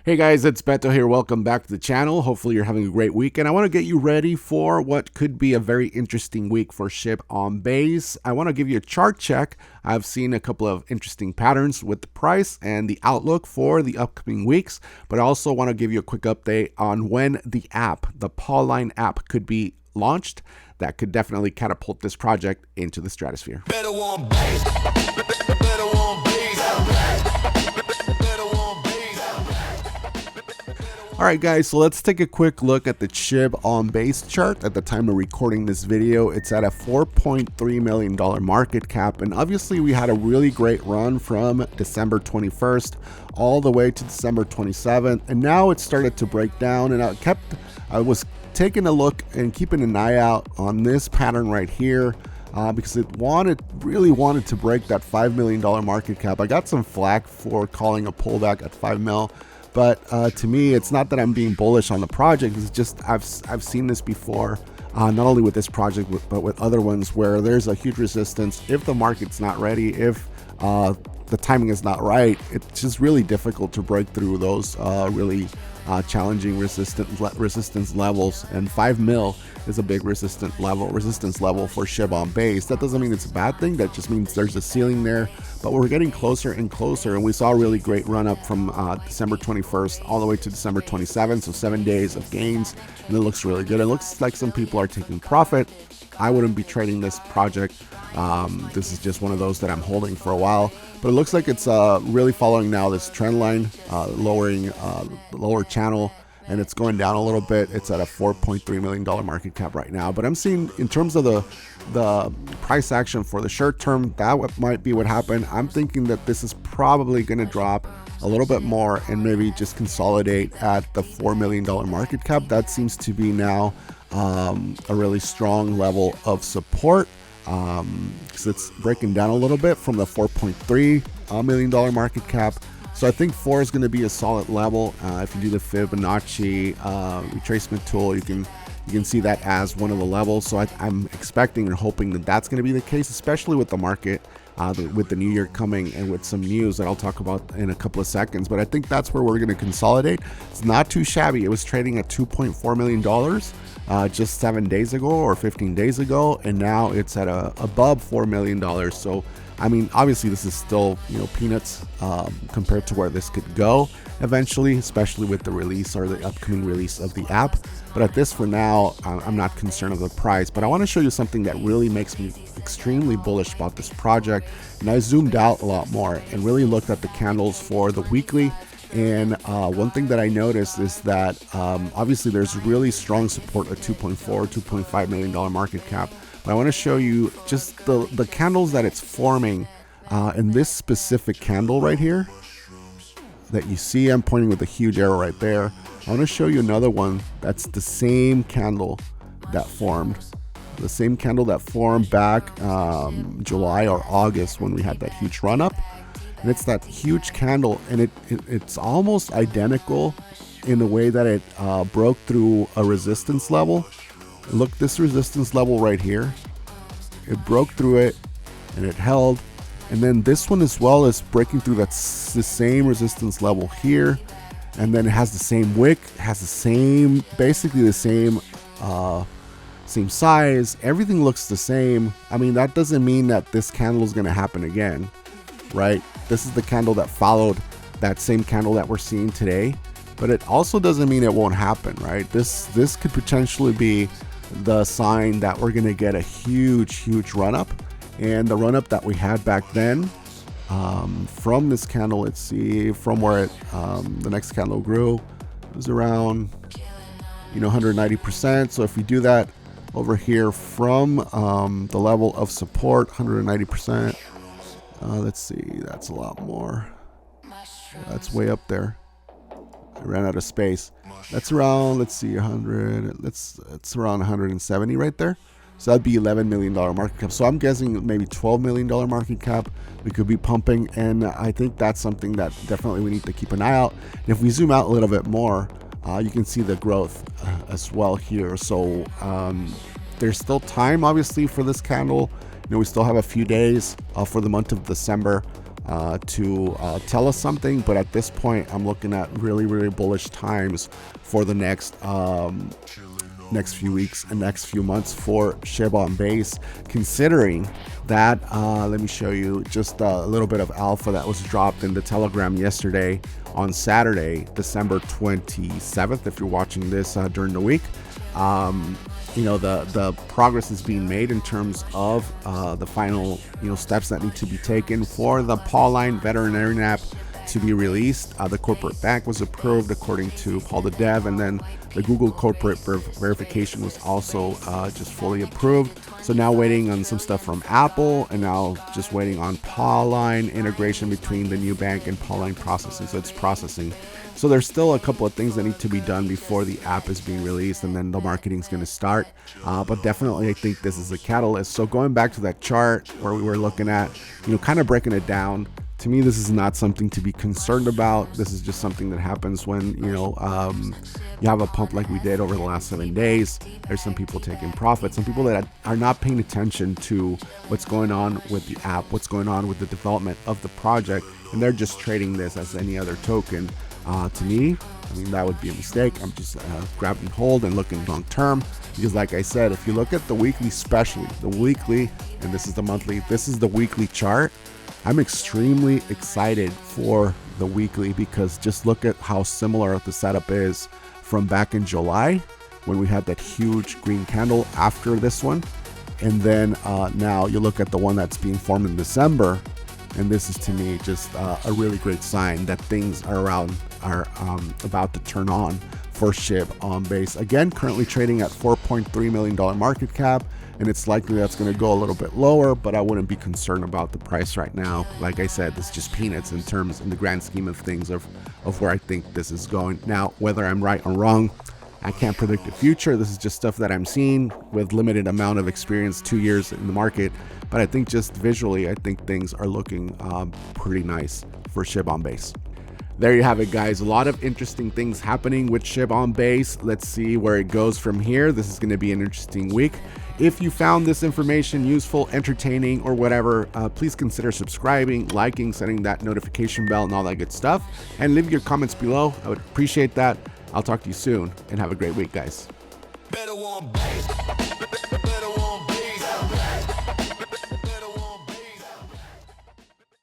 Hey guys, it's Beto here. Welcome back to the channel. Hopefully you're having a great week, and I want to get you ready for what could be a very interesting week for Shib on base. I want to give you a chart check. I've seen a couple of interesting patterns with the price and the outlook for the upcoming weeks, but I also want to give you a quick update on when the Pawline app could be launched. That could definitely catapult this project into the stratosphere. Better on base. Better on base. All right, guys, so let's take a quick look at the Shib on base chart. At the time of recording this video, it's at a $4.3 million market cap. And obviously, we had a really great run from December 21st all the way to December 27th. And now it started to break down. And I was taking a look and keeping an eye out on this pattern right here. Because it really wanted to break that $5 million market cap. I got some flack for calling a pullback at 5 mil. But to me, it's not that I'm being bullish on the project. It's just I've seen this before, not only with this project, but with other ones where there's a huge resistance. If the market's not ready, if the timing is not right, it's just really difficult to break through those really challenging resistance levels. And 5 mil is a big resistance level for Shib on base. That doesn't mean it's a bad thing. That just means there's a ceiling there. But we're getting closer and closer, and we saw a really great run up from December 21st all the way to December 27th. So 7 days of gains, and it looks really good. It looks like some people are taking profit. I wouldn't be trading this project. This is just one of those that I'm holding for a while, but it looks like it's really following now this trend line, lowering the lower channel, and it's going down a little bit. It's at a $4.3 million market cap right now, but I'm seeing in terms of the price action for the short term, that might be what happened. I'm thinking that this is probably going to drop a little bit more and maybe just consolidate at the $4 million market cap. That seems to be now a really strong level of support, because it's breaking down a little bit from the $4.3 million market cap. So I think 4 is going to be a solid level. If you do the Fibonacci retracement tool, you can see that as one of the levels. So I'm expecting and hoping that that's going to be the case, especially with the market, with the new year coming and with some news that I'll talk about in a couple of seconds. But I think that's where we're going to consolidate. It's not too shabby. It was trading at $2.4 million just 7 days ago or 15 days ago, and now it's at above $4 million. So I mean, obviously this is still, peanuts compared to where this could go eventually, especially with the release or the upcoming release of the app. But at this, for now, I'm not concerned of the price. But I want to show you something that really makes me extremely bullish about this project. And I zoomed out a lot more and really looked at the candles for the weekly. And one thing that I noticed is that obviously there's really strong support at $2.5 million market cap. But I want to show you just the candles that it's forming in this specific candle right here that you see. I'm pointing with a huge arrow right there. I want to show you another one that's the same candle that formed. The same candle that formed back July or August when we had that huge run up. And it's that huge candle, and it's almost identical in the way that it broke through a resistance level. Look, this resistance level right here, it broke through it and it held. And then this one as well is breaking through the same resistance level here. And then it has the same wick, has the same, basically the same size. Everything looks the same. I mean, that doesn't mean that this candle is going to happen again, right? This is the candle that followed that same candle that we're seeing today. But it also doesn't mean it won't happen, right? This could potentially be the sign that we're going to get a huge run up. And the run up that we had back then from this candle, let's see, from where the next candle grew, it was around 190%. So if we do that over here from the level of support, 190%, let's see, that's a lot more. That's way up there. I ran out of space. That's around, let's see, 100. It's around 170 right there. So that'd be $11 million market cap. So I'm guessing maybe $12 million market cap we could be pumping. And I think that's something that definitely we need to keep an eye out. And if we zoom out a little bit more, you can see the growth as well here. So there's still time, obviously, for this candle. We still have a few days for the month of December. to tell us something, but at this point I'm looking at really bullish times for the next few weeks and next few months for Shib on base, considering that let me show you just a little bit of alpha that was dropped in the Telegram yesterday on Saturday, December 27th, if you're watching this during the week. You know, the progress is being made in terms of the final, you know, steps that need to be taken for the Pawline veterinarian app to be released. The corporate bank was approved according to Paul the Dev, and then the Google corporate verification was also just fully approved. So now waiting on some stuff from Apple, and now just waiting on Pawline integration between the new bank and Pawline processing. So it's processing. So there's still a couple of things that need to be done before the app is being released, and then the marketing is going to start. But definitely, I think this is a catalyst. So going back to that chart where we were looking at, you know, kind of breaking it down. To me, this is not something to be concerned about. This is just something that happens when, you know, you have a pump like we did over the last 7 days. There's some people taking profits, some people that are not paying attention to what's going on with the app, what's going on with the development of the project, and they're just trading this as any other token. To me, I mean, that would be a mistake. I'm just grabbing hold and looking long term, because like I said, if you look at the weekly, especially the weekly, and this is the monthly, this is the weekly chart. I'm extremely excited for the weekly, because just look at how similar the setup is from back in July when we had that huge green candle after this one. And then now you look at the one that's being formed in December. And this is, to me, just a really great sign that things are about to turn on for Shib on base. Again, currently trading at $4.3 million market cap, and it's likely that's going to go a little bit lower, but I wouldn't be concerned about the price right now. Like I said, it's just peanuts in the grand scheme of things of where I think this is going. Now, whether I'm right or wrong, I can't predict the future. This is just stuff that I'm seeing with limited amount of experience, 2 years in the market. But I think just visually, I think things are looking pretty nice for Shib on base. There you have it, guys. A lot of interesting things happening with Shib on base. Let's see where it goes from here. This is going to be an interesting week. If you found this information useful, entertaining, or whatever, please consider subscribing, liking, setting that notification bell, and all that good stuff. And leave your comments below. I would appreciate that. I'll talk to you soon, and have a great week, guys. Better want base.